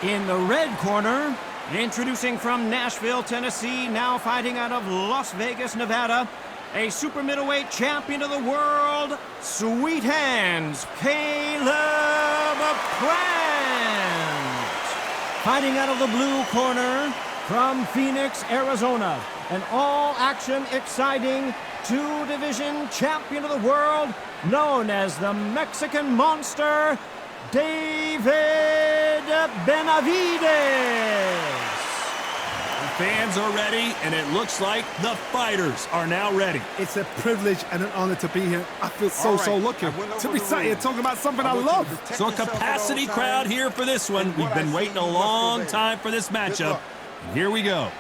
In the red corner, introducing from Nashville, Tennessee, now fighting out of Las Vegas, Nevada, a super middleweight champion of the world, Sweet Hands, Caleb Plant. Fighting out of the blue corner, from Phoenix, Arizona, an all-action, exciting two-division champion of the world, known as the Mexican Monster, David Benavidez. The fans are ready, and it looks like the fighters are now ready. It's a privilege and an honor to be here. I feel so lucky to be sat here talking about something I love. So a capacity crowd here for this one. We've been waiting a long time for this matchup. And here we go.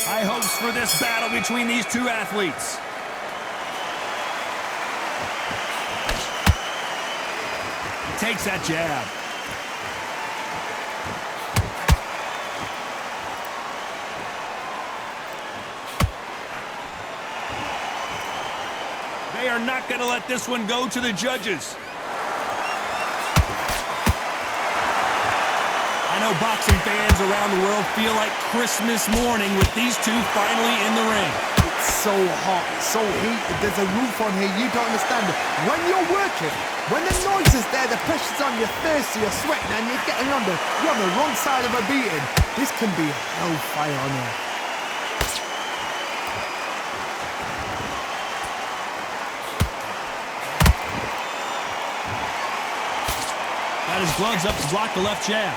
High hopes for this battle between these two athletes. Takes that jab. They are not going to let this one go to the judges. I know boxing fans around the world feel like Christmas morning with these two finally in the ring. It's so hot, so heated, there's a roof on here, you don't understand it. When you're working, when the noise is there, the pressure's on, you're thirsty, you're sweating, and you're getting under. You're on the wrong side of a beating. This can be hellfire on here. Got his gloves up to block the left jab.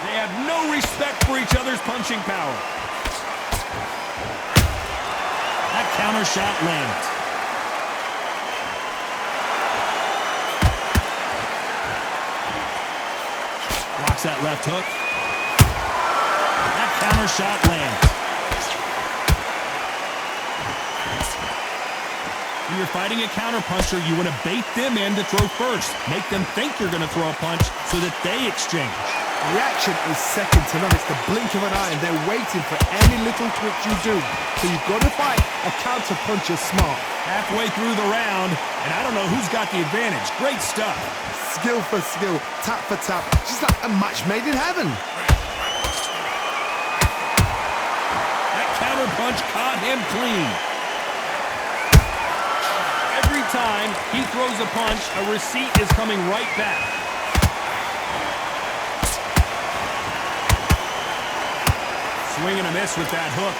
They have no respect for each other's punching power. That counter shot lands. Blocks that left hook. That counter shot lands. When you're fighting a counterpuncher, you want to bait them in to throw first. Make them think you're going to throw a punch so that they exchange. Reaction is second to none. It's the blink of an eye, and they're waiting for any little twitch you do. So you've got to fight a counter-puncher smart. Halfway through the round, and I don't know who's got the advantage. Great stuff. Skill for skill, tap for tap. Just like a match made in heaven. That counter punch caught him clean. Every time he throws a punch, a receipt is coming right back. Swing and a miss with that hook.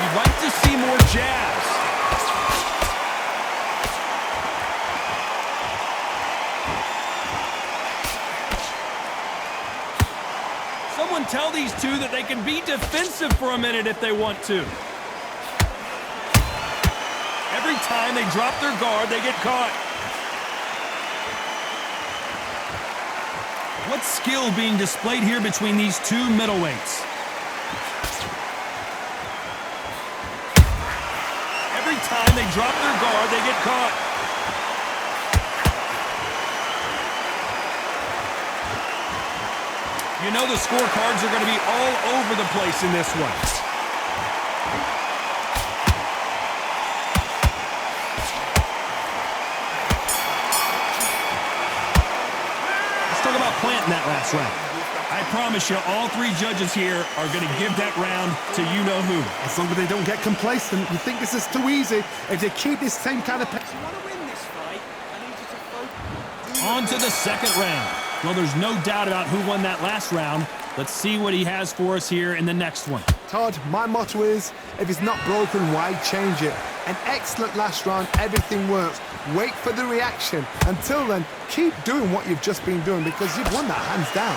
You'd like to see more jabs. Someone tell these two that they can be defensive for a minute if they want to. Every time they drop their guard, they get caught. What skill being displayed here between these two middleweights? Every time they drop their guard, they get caught. You know the scorecards are going to be all over the place in this one. Plant in that last round. I promise you, all three judges here are going to give that round to you-know-who. As long as they don't get complacent, you think this is too easy. If they keep this same kind of pace. You want to win this fight? I need you to focus. On to the second round. Well, there's no doubt about who won that last round. Let's see what he has for us here in the next one. Todd, my motto is, if it's not broken, why change it? An excellent last round, everything works. Wait for the reaction. Until then, keep doing what you've just been doing because you've won that hands down.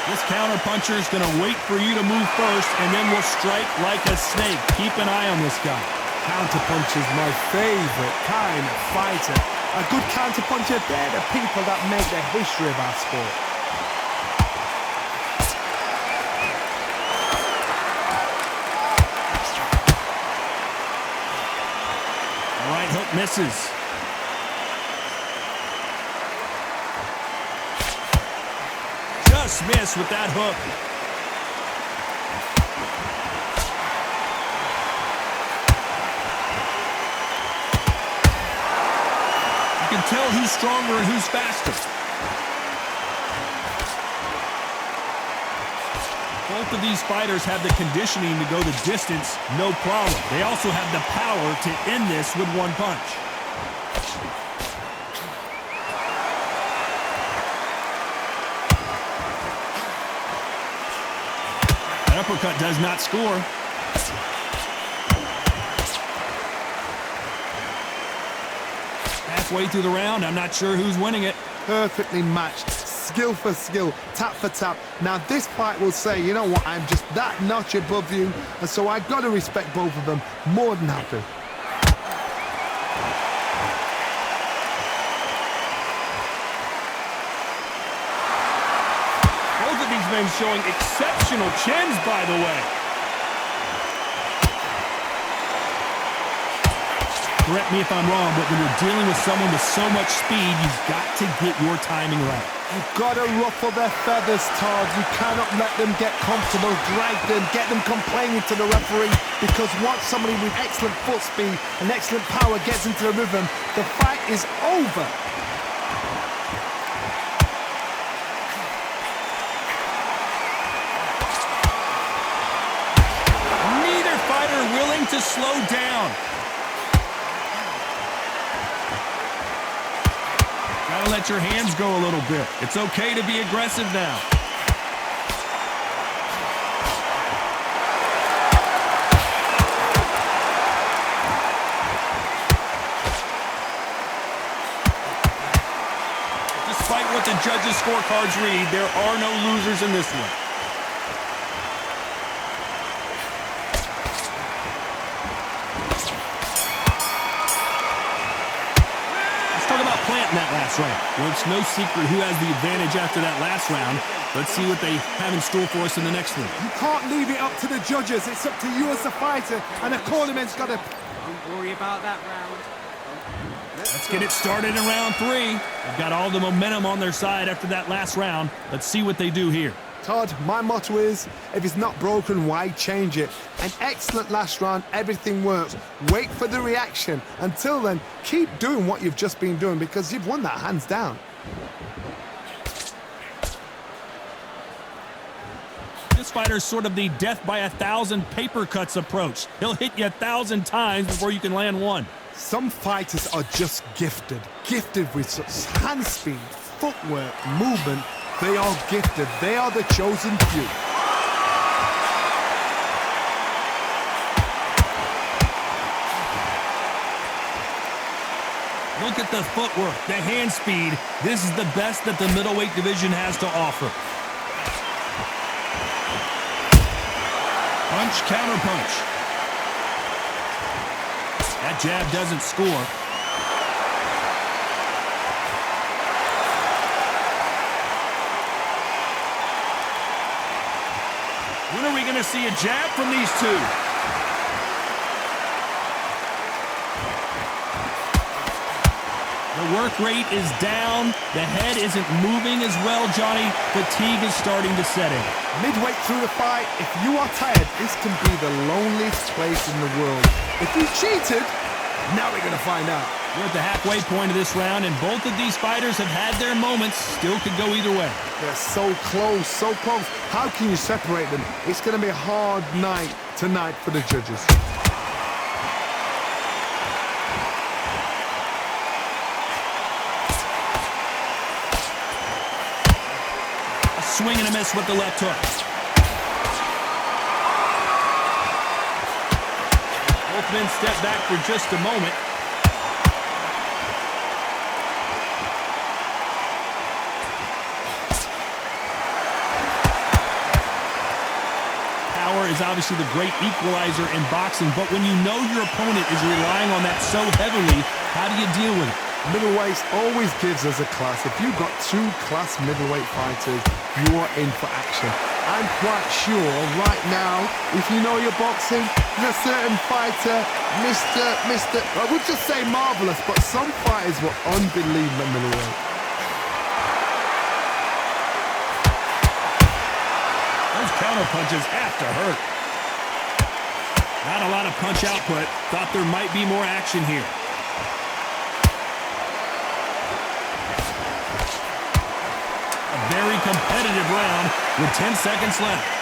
This counterpuncher is going to wait for you to move first and then will strike like a snake. Keep an eye on this guy. Counterpuncher's my favorite kind of fighter. A good counterpuncher, they're the people that make the history of our sport. Right hook misses. just missed with that hook. You can tell who's stronger and who's faster. Both of these fighters have the conditioning to go the distance, no problem. They also have the power to end this with one punch. That uppercut does not score. Halfway through the round, I'm not sure who's winning it. Perfectly matched. Skill for skill, tap for tap. Now this fight will say, you know what, I'm just that notch above you, and so I've got to respect both of them more than happy. Both of these men showing exceptional chins, by the way. Correct me if I'm wrong, but when you're dealing with someone with so much speed, you've got to get your timing right. You've got to ruffle their feathers, Todd. You cannot let them get comfortable, drag them, get them complaining to the referee, because once somebody with excellent foot speed and excellent power gets into the rhythm, the fight is over. Neither fighter willing to slow down. Gotta let your hands go a little bit. It's okay to be aggressive now. Despite what the judges' scorecards read, there are no losers in this one. In that last round. Well, it's no secret who has the advantage after that last round. Let's see what they have in store for us in the next one. You can't leave it up to the judges. It's up to you as the fighter, and the cornerman's got to... Don't worry about that round. Let's get it started in round 3. They've got all the momentum on their side after that last round. Let's see what they do here. Todd, my motto is, if it's not broken, why change it? An excellent last round, everything works. Wait for the reaction. Until then, keep doing what you've just been doing, because you've won that hands down. This fighter's sort of the death by 1,000 paper cuts approach. He'll hit you 1,000 times before you can land one. Some fighters are just gifted. Gifted with such hand speed, footwork, movement. They are gifted. They are the chosen few. Look at the footwork, the hand speed. This is the best that the middleweight division has to offer. Punch, counter punch. That jab doesn't score. When are we going to see a jab from these two? The work rate is down. The head isn't moving as well, Johnny. Fatigue is starting to set in. Midway through the fight, if you are tired, this can be the loneliest place in the world. If you cheated, now we're going to find out. We're at the halfway point of this round, and both of these fighters have had their moments. Still could go either way. They're so close, so close. How can you separate them? It's going to be a hard night tonight for the judges. A swing and a miss with the left hook. Both men step back for just a moment. Is obviously the great equalizer in boxing, but when you know your opponent is relying on that so heavily, how do you deal with it? Middleweights always gives us a class. If you've got two class middleweight fighters, you are in for action. I'm quite sure right now, if you know your boxing, there's a certain fighter, I would just say marvelous, but some fighters were unbelievable middleweight. counter punches have to hurt. Not a lot of punch output. Thought there might be more action here. A very competitive round with 10 seconds left.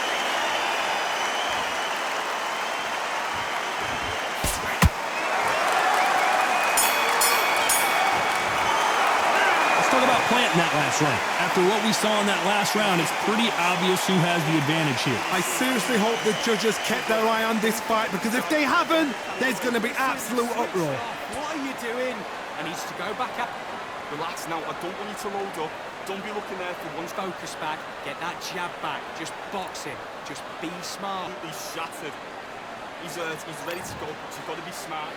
Planting that last round. After what we saw in that last round, it's pretty obvious who has the advantage here. I seriously hope the judges kept their eye on this fight, because if they haven't, there's going to be absolute uproar. What are you doing? I needs to go back up. Relax now, I don't want you to load up. Don't be looking there for one. Focus back, get that jab back. Just box him. Just be smart. He's shattered. He's ready to go, but you've got to be smart.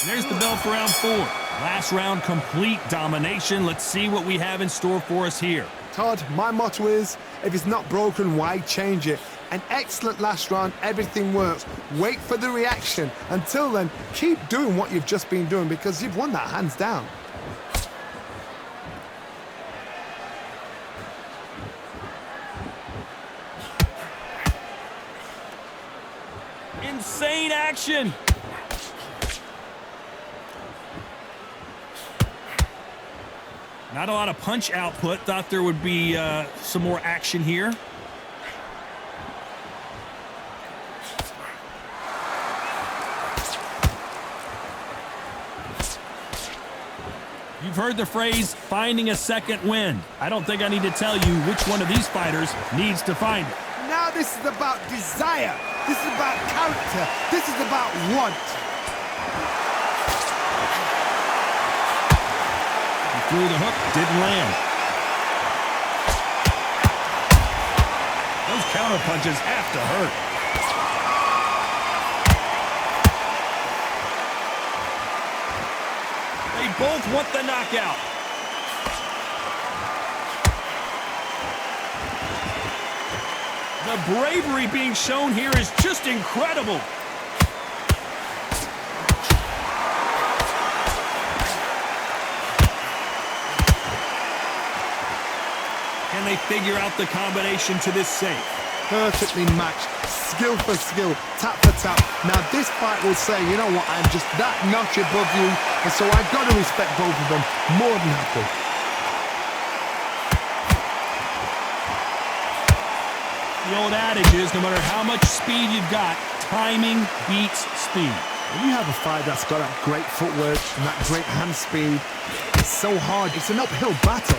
There's the bell for round 4. Last round, complete domination. Let's see what we have in store for us here. Todd, my motto is, if it's not broken, why change it? An excellent last round, everything works. Wait for the reaction. Until then, keep doing what you've just been doing, because you've won that hands down. Insane action. Not a lot of punch output. Thought there would be some more action here. You've heard the phrase, finding a second wind. I don't think I need to tell you which one of these fighters needs to find it. Now this is about desire. This is about character. This is about want. Through the hook, didn't land. Those counter punches have to hurt. They both want the knockout. The bravery being shown here is just incredible. Can they figure out the combination to this safe? Perfectly matched, skill for skill, tap for tap. Now this fight will say, you know what, I'm just that notch above you, and so I've got to respect both of them. More than happy. The old adage is, no matter how much speed you've got, timing beats speed. When you have a fight that's got that great footwork and that great hand speed, it's so hard. It's an uphill battle.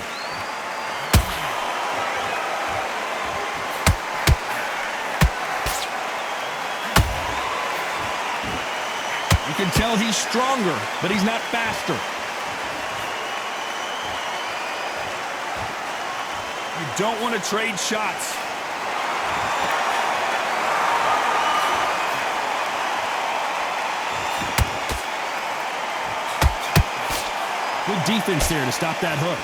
You can tell he's stronger, but he's not faster. You don't want to trade shots. Good defense there to stop that hook.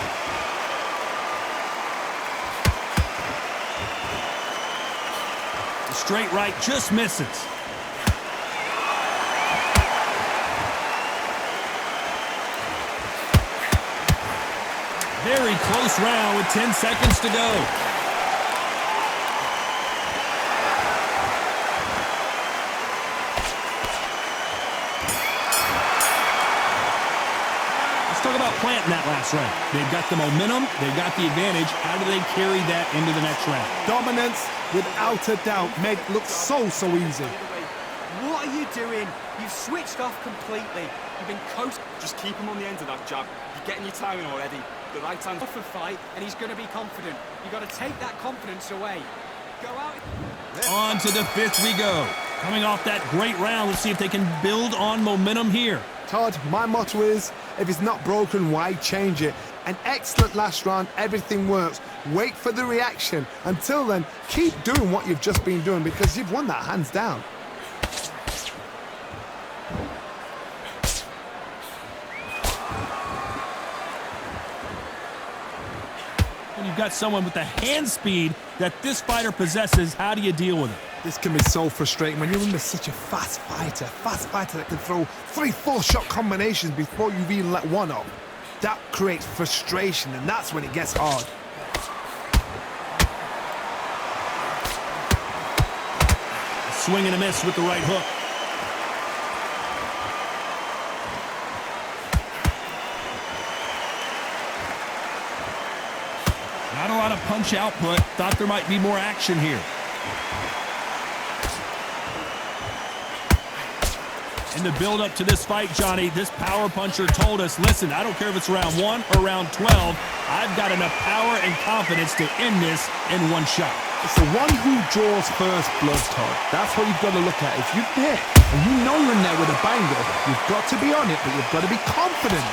The straight right just misses. Very close round with 10 seconds to go. Let's talk about planting that last round. They've got the momentum, they've got the advantage. How do they carry that into the next round? Dominance, without a doubt, made it look so easy. What are you doing? You've switched off completely. You've been coasting. Just keep him on the end of that jab. You're getting your timing already. The right hand Off a fight, and he's going to be confident. You've got to take that confidence away. Go out. On to the 5th we go. Coming off that great round, let's see if they can build on momentum here. Todd, my motto is, if it's not broken, why change it? An excellent last round, everything works. Wait for the reaction. Until then, keep doing what you've just been doing, because you've won that hands down. When you've got someone with the hand speed that this fighter possesses, how do you deal with it? This can be so frustrating when you're under such a fast fighter that can throw 3-4 shot combinations before you've even let one up. That creates frustration, and that's when it gets hard. swing and a miss with the right hook. Not a lot of punch output. Thought there might be more action here. In the build-up to this fight, Johnny, this power puncher told us, listen, I don't care if it's round 1 or round 12, I've got enough power and confidence to end this in one shot. It's the one who draws first blood, Todd. That's what you've got to look at. If you're there and you know you're in there with a banger, you've got to be on it, but you've got to be confident.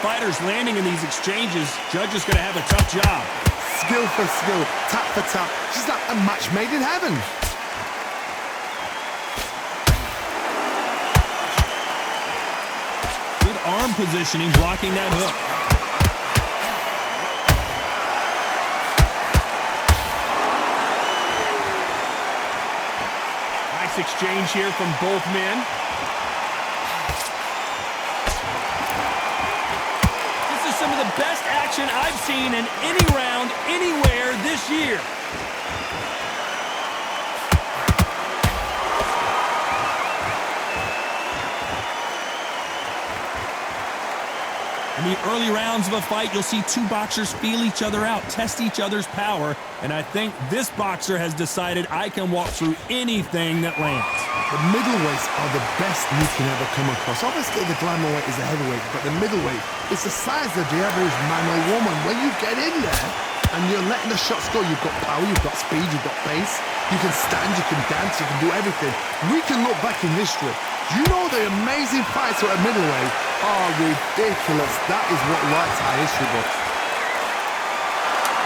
Fighters landing in these exchanges, Judge is going to have a tough job. Skill for skill, tap for tap. She's like a match made in heaven. Good arm positioning, blocking that hook. Nice exchange here from both men. Some of the best action I've seen in any round, anywhere this year. In the early rounds of a fight, you'll see two boxers feel each other out, test each other's power, and I think this boxer has decided I can walk through anything that lands. The middleweights are the best you can ever come across. Obviously, the glamour weight is the heavyweight, but the middleweight is the size of the average man or woman. When you get in there and you're letting the shots go, you've got power, you've got speed, you've got pace. You can stand, you can dance, you can do everything. We can look back in history. You know the amazing fights at middleweight are ridiculous. That is what writes our history books.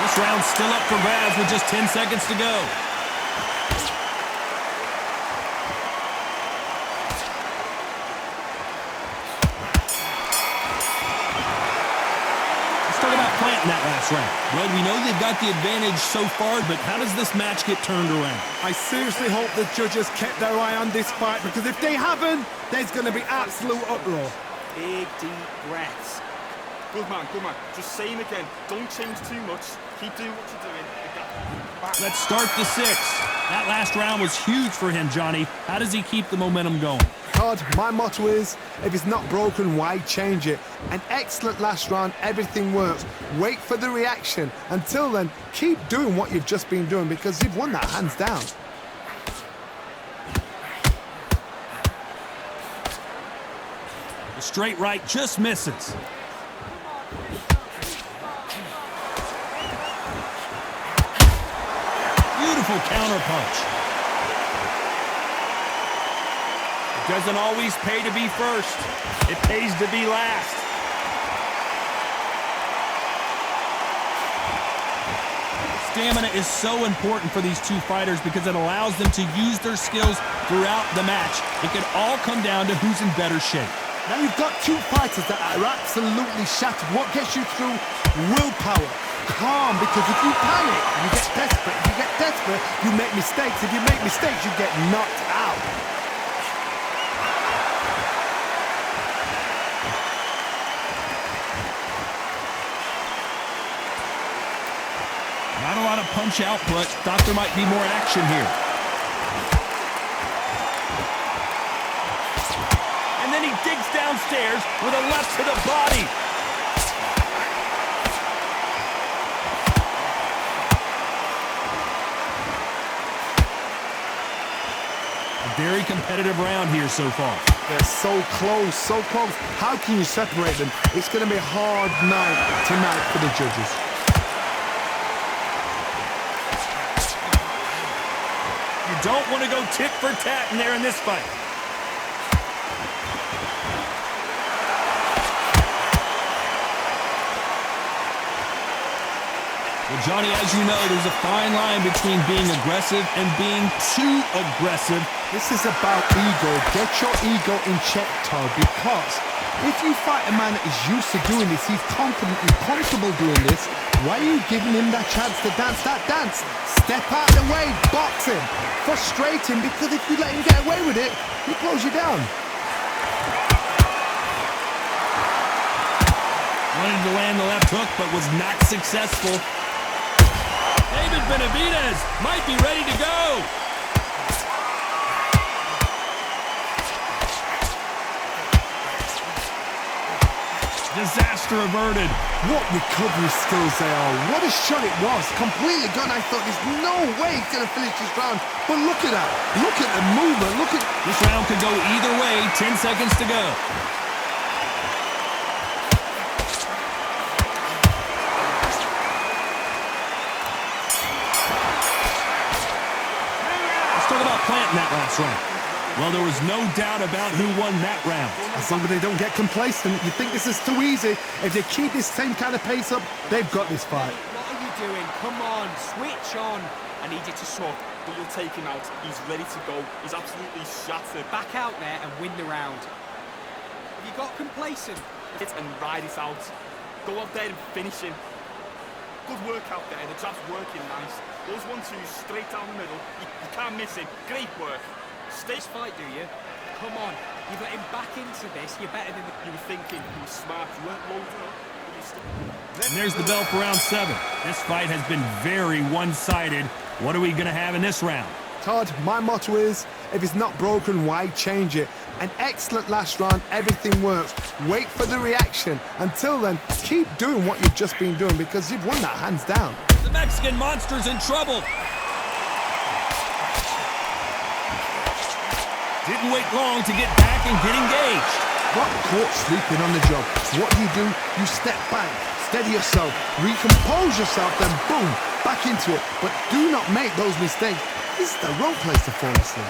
This round's still up for grabs with just 10 seconds to go. Planting that last round. Well, we know they've got the advantage so far, but how does this match get turned around? I seriously hope the judges kept their eye on this fight, because if they haven't, there's going to be absolute uproar. Big, deep breaths. Good man, good man. Just say him again. Don't change too much. Keep doing what you're doing. Let's start the 6th. That last round was huge for him, Johnny. How does he keep the momentum going? Todd, my motto is, if it's not broken, why change it? An excellent last round, everything works. Wait for the reaction. Until then, keep doing what you've just been doing, because you've won that hands down. The straight right just misses. Beautiful counter punch. It doesn't always pay to be first. It pays to be last. Stamina is so important for these two fighters because it allows them to use their skills throughout the match. It can all come down to who's in better shape. Now you've got two fighters that are absolutely shattered. What gets you through? Willpower. Calm, because if you panic, you get desperate. If you get desperate, you make mistakes. If you make mistakes, you get knocked out. Not a lot of punch output. Thought there might be more action here. And then he digs downstairs with a left to the body. Very competitive round here so far. They're so close, so close. How can you separate them? It's going to be a hard night tonight for the judges. You don't want to go tit for tat in there in this fight. Well, Johnny, as you know, there's a fine line between being aggressive and being too aggressive. This is about ego. Get your ego in check, Todd, because if you fight a man that is used to doing this, he's confident and comfortable doing this, why are you giving him that chance to dance that dance? Step out of the way, box him, frustrate him, because if you let him get away with it, he blows you down. Wanted to land the left hook, but was not successful. David Benavidez might be ready to go. Disaster averted. What recovery skills they are. What a shot it was. Completely gone. I thought there's no way he's going to finish this round. But look at that. Look at the movement. Look at... This round could go either way. 10 seconds to go. Let's talk about planting that last round. Well, there was no doubt about who won that round. As long as they don't get complacent, you think this is too easy. If they keep this same kind of pace up, they've got this fight. What are you doing? Come on, switch on. I need you to swap. But you'll take him out. He's ready to go. He's absolutely shattered. Back out there and win the round. Have you got complacent? Hit and ride it out. Go out there and finish him. Good work out there. The jab's working nice. Those 1-2s straight down the middle. You can't miss it. Great work. Stay fight, do you? Come on. You've let him back into this. You're better than the... You were thinking he was smart. You weren't loading up. But you still... And there's the bell for round 7. This fight has been very one-sided. What are we going to have in this round? Todd, my motto is, if it's not broken, why change it? An excellent last round, everything works. Wait for the reaction. Until then, keep doing what you've just been doing because you've won that hands down. The Mexican monster's in trouble. Didn't wait long to get back and get engaged. Got caught sleeping on the job. So what do? You step back, steady yourself, recompose yourself, then boom, back into it. But do not make those mistakes. This is the wrong place to fall asleep.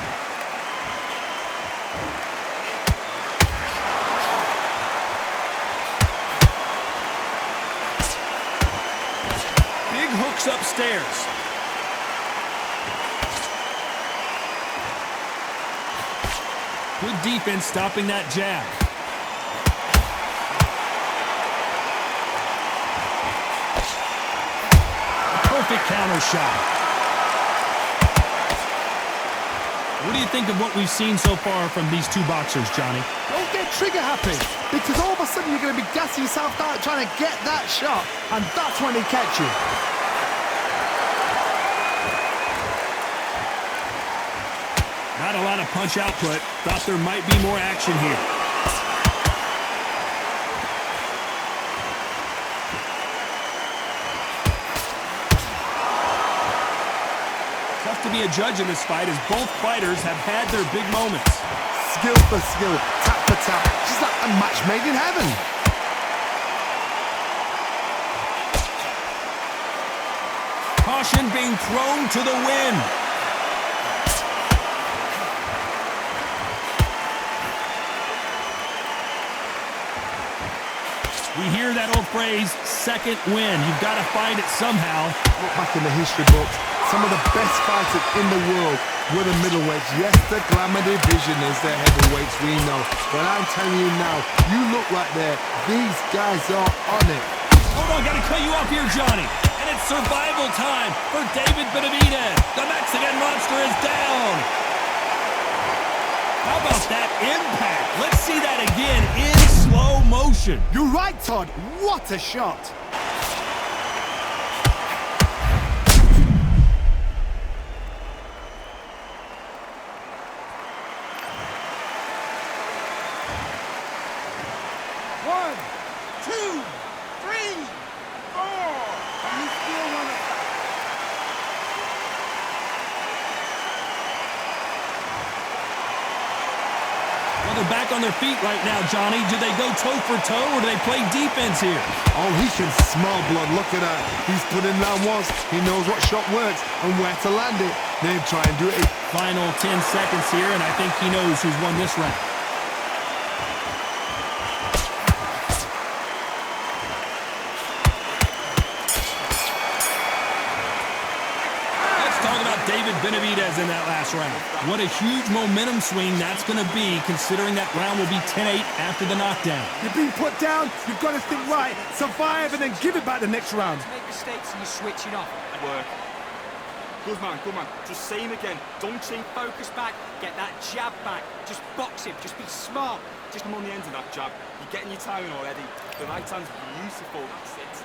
Big hooks upstairs. Good defense stopping that jab. Perfect counter shot. What do you think of what we've seen so far from these two boxers, Johnny? Don't get trigger happy, because all of a sudden you're going to be gassing yourself out trying to get that shot, and that's when they catch you. Not a lot of punch output. Thought there might be more action here. Tough to be a judge in this fight as both fighters have had their big moments. Skill for skill, tap for tap, just like a match made in heaven. Caution being thrown to the wind. We hear that old phrase, second win. You've got to find it somehow. Look back in the history books. Some of the best fighters in the world were the middleweights. Yes, the glamour division is the heavyweights, we know. But I'm telling you now, you look right there. These guys are on it. Hold on, got to cut you off here, Johnny. And it's survival time for David Benavidez. The Mexican monster is down. How about that impact? Let's see that again in slow motion. You're right, Todd. What a shot. One, two, three, four. And you still want to stop. Well, they're back on their feet right now, Johnny. Do they go toe for toe or do they play defense here? Oh, he can smell blood. Look at that. He's put in round once. He knows what shot works and where to land it. Then try and do it. Final 10 seconds here, and I think he knows who's won this round. David Benavidez in that last round. What a huge momentum swing that's going to be, considering that round will be 10-8 after the knockdown. You've been put down, you've got to think right, survive, and then give it back the next round. Make mistakes and you're switching off. Work. Good man, good man. Just same again. Don't change. Focus back, get that jab back. Just box him, just be smart. Just come on the end of that jab. You're getting your timing already. The right hand's beautiful. That's it.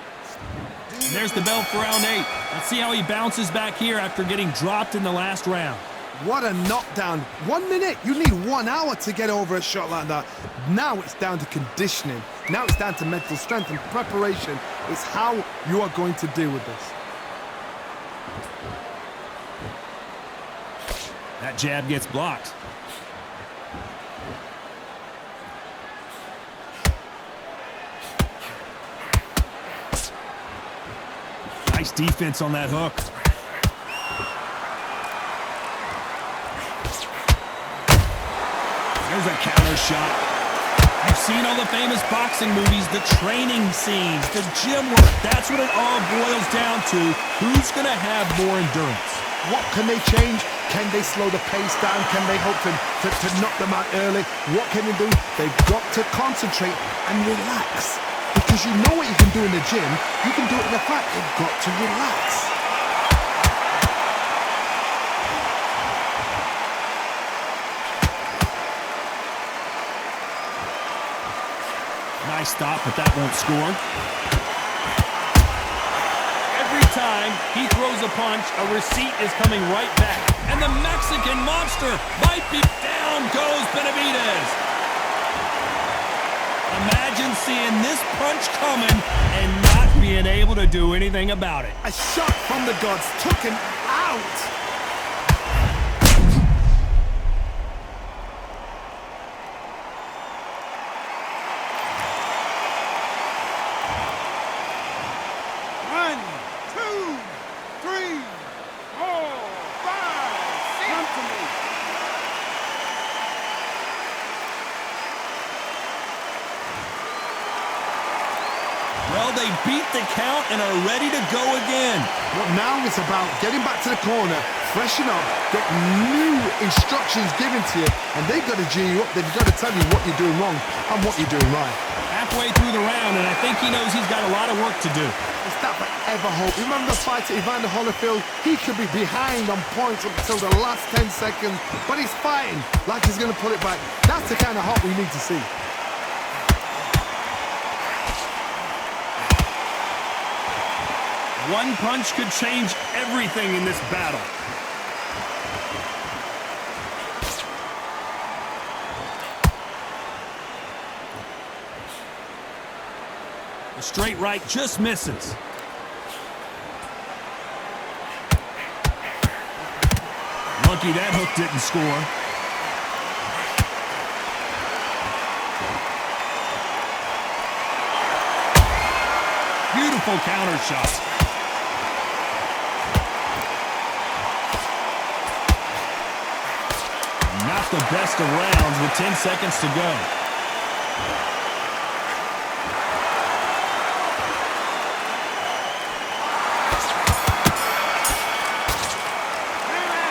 And there's the bell for round 8. Let's see how he bounces back here after getting dropped in the last round. What a knockdown. 1 minute. You need 1 hour to get over a shot like that. Now it's down to conditioning. Now it's down to mental strength and preparation. It's how you are going to deal with this. That jab gets blocked. Nice defense on that hook. There's a counter shot. You've seen all the famous boxing movies, the training scenes, the gym work. That's what it all boils down to. Who's going to have more endurance? What can they change? Can they slow the pace down? Can they hope to knock them out early? What can they do? They've got to concentrate and relax. Because you know what you can do in the gym, you can do it in the fight. They've got to relax. Nice stop, but that won't score. Every time he throws a punch, a receipt is coming right back. And the Mexican monster might be down goes Benavidez. Imagine seeing this punch coming and not being able to do anything about it. A shot from the gods took him out. One, two, three, four, five, six. Come to me. Well, they beat the count and are ready to go again. What now is about getting back to the corner, freshen up, get new instructions given to you, and they've got to G you up. They've got to tell you what you're doing wrong and what you're doing right. Halfway through the round, and I think he knows he's got a lot of work to do. Is that forever hope? Remember the fight at Evander Holyfield? He could be behind on points up until the last 10 seconds, but he's fighting like he's going to pull it back. That's the kind of hope we need to see. One punch could change everything in this battle. The straight right just misses. Lucky that hook didn't score. Beautiful counter shot. Not the best of rounds with 10 seconds to go.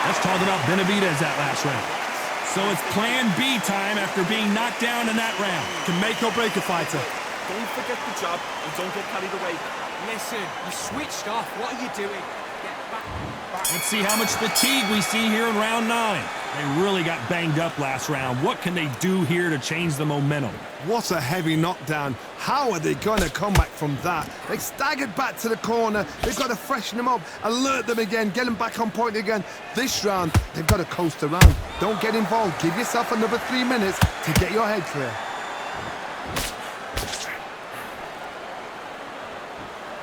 Let's talk about Benavidez that last round. So it's plan B time after being knocked down in that round. Can make or break a fighter. Don't forget the jab and don't get carried away. Listen, you switched off. What are you doing? Get back. Let's see how much fatigue we see here in round 9. They really got banged up last round. What can they do here to change the momentum? What a heavy knockdown. How are they going to come back from that? They staggered back to the corner. They've got to freshen them up, alert them again, get them back on point again. This round, they've got to coast around. Don't get involved. Give yourself another 3 minutes to get your head clear.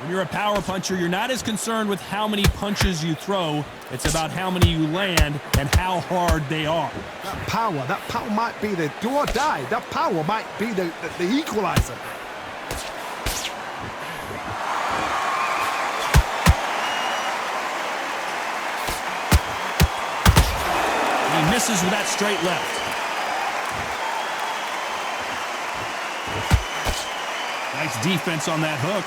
When you're a power puncher, you're not as concerned with how many punches you throw. It's about how many you land and how hard they are. That power might be the do or die. That power might be the equalizer. He misses with that straight left. Nice defense on that hook.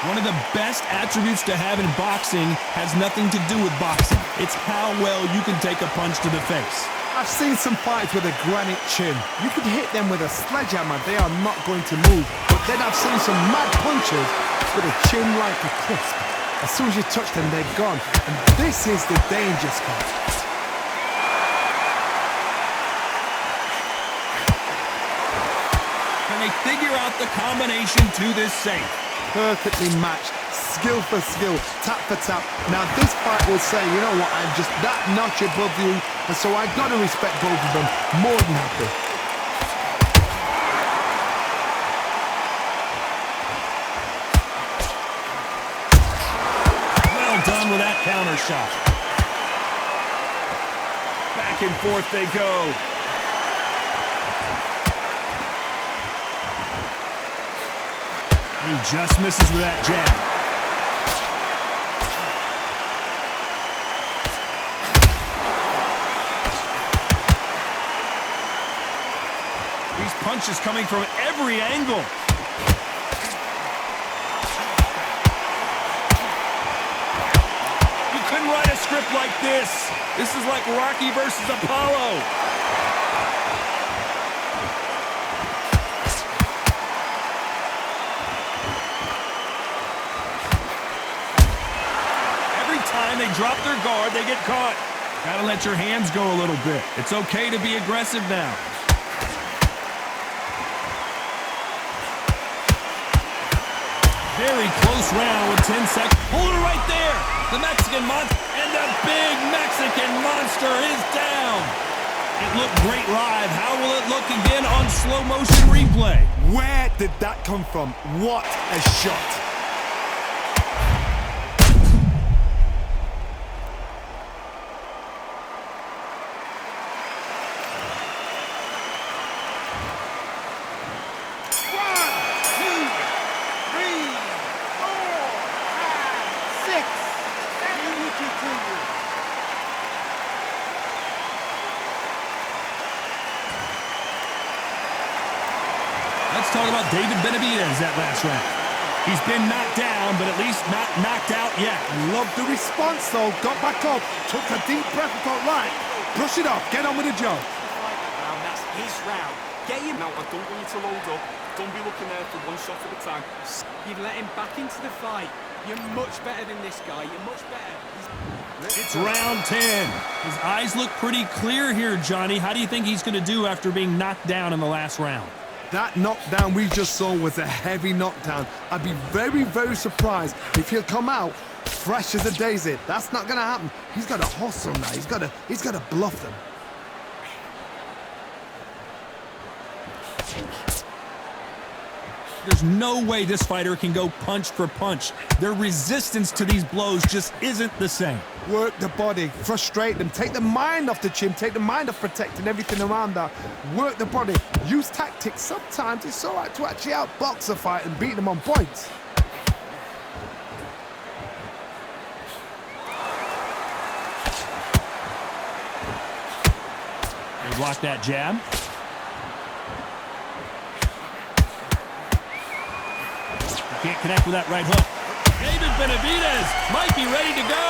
One of the best attributes to have in boxing has nothing to do with boxing. It's how well you can take a punch to the face. I've seen some fights with a granite chin. You could hit them with a sledgehammer, they are not going to move. But then I've seen some mad punches with a chin like a crisp. As soon as you touch them, they're gone. And this is the danger spot. Can they figure out the combination to this safe? Perfectly matched, skill for skill, tap for tap. Now this fight will say, you know what, I'm just that notch above you, and so I gotta respect both of them more than happy. Well done with that counter shot. Back and forth they go. He just misses with that jab. These punches coming from every angle. You couldn't write a script like this. This is like Rocky versus Apollo. They drop their guard, they get caught. Gotta let your hands go a little bit. It's okay to be aggressive now. Very close round with 10 seconds. Hold it right there. The Mexican monster and the big Mexican monster is down. It looked great live. How will it look again on slow motion replay? Where did that come from? What a shot. Let's talk about David Benavidez that last round. He's been knocked down, but at least not knocked out yet. Love the response though. Got back up, took a deep breath and thought, right, brush it off, get on with the job. That's his round. Get him. Now, I don't want you to load up. Don't be looking there for one shot at a time. You've let him back into the fight. You're much better than this guy. You're much better. It's round 10. His eyes look pretty clear here, Johnny. How do you think he's going to do after being knocked down in the last round? That knockdown we just saw was a heavy knockdown. I'd be very, very surprised if he'll come out fresh as a daisy. That's not going to happen. He's got to hustle now. He's got to bluff them. There's no way this fighter can go punch for punch. Their resistance to these blows just isn't the same. Work the body, frustrate them, take the mind off the chin, take the mind off protecting everything around that. Work the body, use tactics. Sometimes it's all right to actually outbox a fight and beat them on points. They block that jab. Can't connect with that right hook. David Benavidez might be ready to go.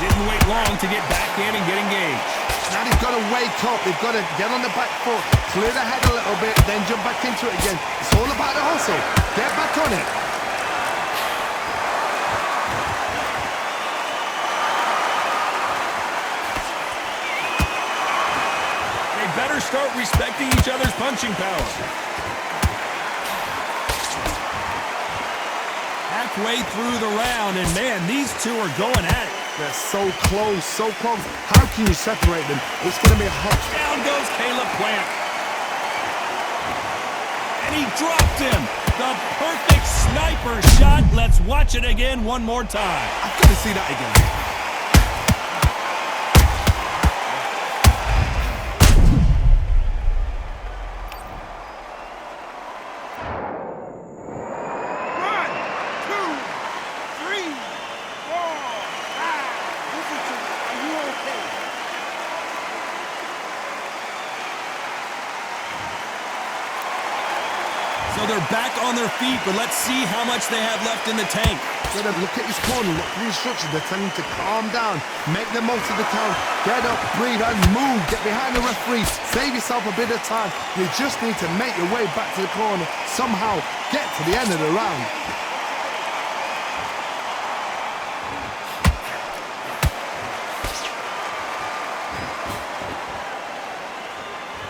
Didn't wait long to get back in and get engaged. Now they've got to wake up. They've got to get on the back foot, clear the head a little bit, then jump back into it again. It's all about the hustle. Get back on it. Better start respecting each other's punching power. Halfway through the round, and man, these two are going at it. They're so close, so close. How can you separate them? It's going to be a hot. Down goes Caleb Plant. And he dropped him. The perfect sniper shot. Let's watch it again one more time. I've got to see that again. So they're back on their feet, but let's see how much they have left in the tank. Get up, look at his corner, look for the instructions. They're telling him to calm down, make the most of the count, get up, breathe, and move. Get behind the referee, save yourself a bit of time. You just need to make your way back to the corner, somehow get to the end of the round.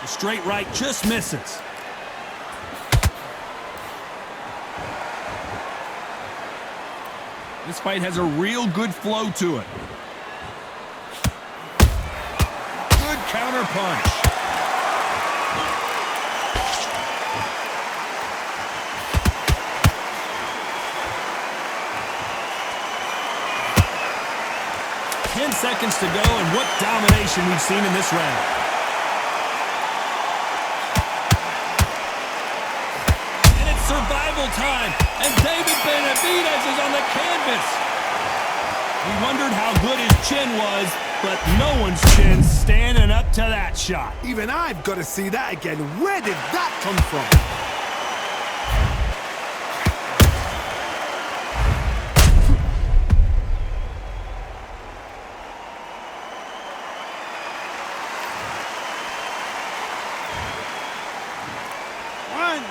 The straight right just misses. This fight has a real good flow to it. Good counter punch. Ten seconds to go, and what domination we've seen in this round. And it's survival time, and David Benavidez is on the canvas. We wondered how good his chin was, but no one's chin's standing up to that shot. Even I've got to see that again. Where did that come from? One,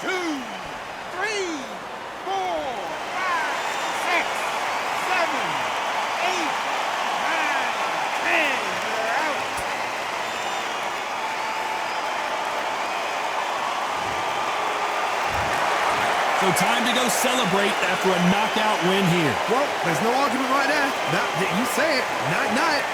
two, three, four, five, six, seven, eight, nine, 10. You're out. So time to go celebrate after a knockout win here. Well, there's no argument right there. You say it. Night-night.